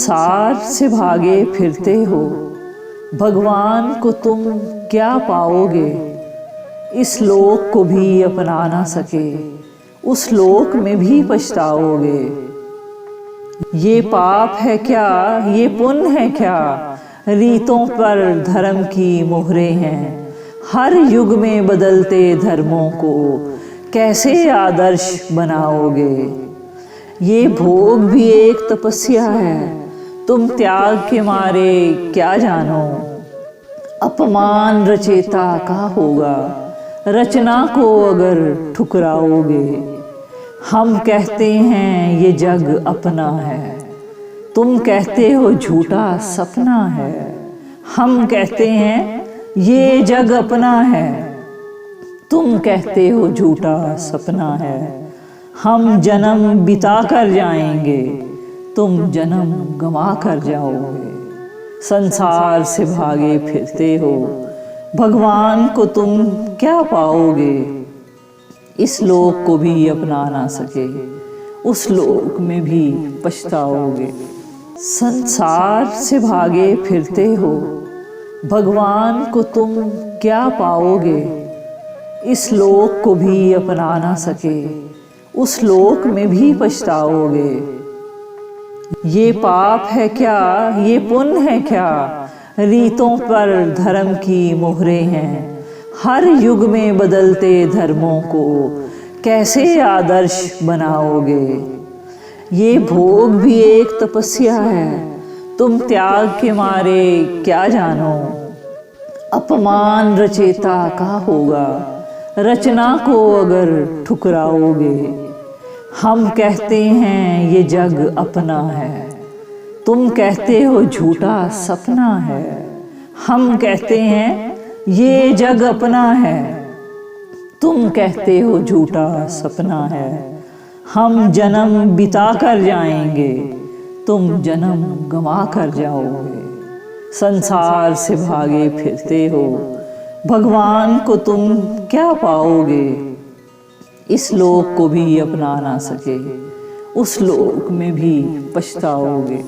संसार से भागे फिरते हो, भगवान को तुम क्या पाओगे। इस लोक को भी अपना ना सके, उस लोक में भी पछताओगे। ये पाप है क्या, ये पुण्य है क्या, रीतों पर धर्म की मोहरें हैं। हर युग में बदलते धर्मों को कैसे आदर्श बनाओगे। ये भोग भी एक तपस्या है, तुम त्याग के मारे क्या जानो। अपमान रचेता का होगा, रचना को अगर ठुकराओगे। हम कहते हैं ये जग अपना है, तुम कहते हो झूठा सपना है। हम कहते हैं ये जग अपना है, तुम कहते हो झूठा सपना है। हम जन्म बिता कर जाएंगे, तुम जन्म गंवा कर जाओगे। संसार से भागे फिरते हो, भगवान को तुम क्या पाओगे। इस लोक को भी अपना ना सके, उस लोक में भी पछताओगे। संसार से भागे फिरते हो, भगवान को तुम क्या पाओगे। इस लोक को भी अपना ना सके, उस लोक में भी पछताओगे। ये पाप है क्या, ये पुण्य है क्या, रीतों पर धर्म की मोहरें हैं। हर युग में बदलते धर्मों को कैसे आदर्श बनाओगे। ये भोग भी एक तपस्या है, तुम त्याग के मारे क्या जानो। अपमान रचेता का होगा, रचना को अगर ठुकराओगे। हम कहते हैं ये जग अपना है, तुम कहते हो झूठा सपना है। हम कहते हैं ये जग अपना है, तुम कहते हो झूठा सपना है। हम जन्म बिता कर जाएंगे, तुम जन्म गंवा कर जाओगे। संसार से भागे फिरते हो, भगवान को तुम क्या पाओगे। इस लोक को भी अपना ना सके, उस लोक में भी पछताओगे।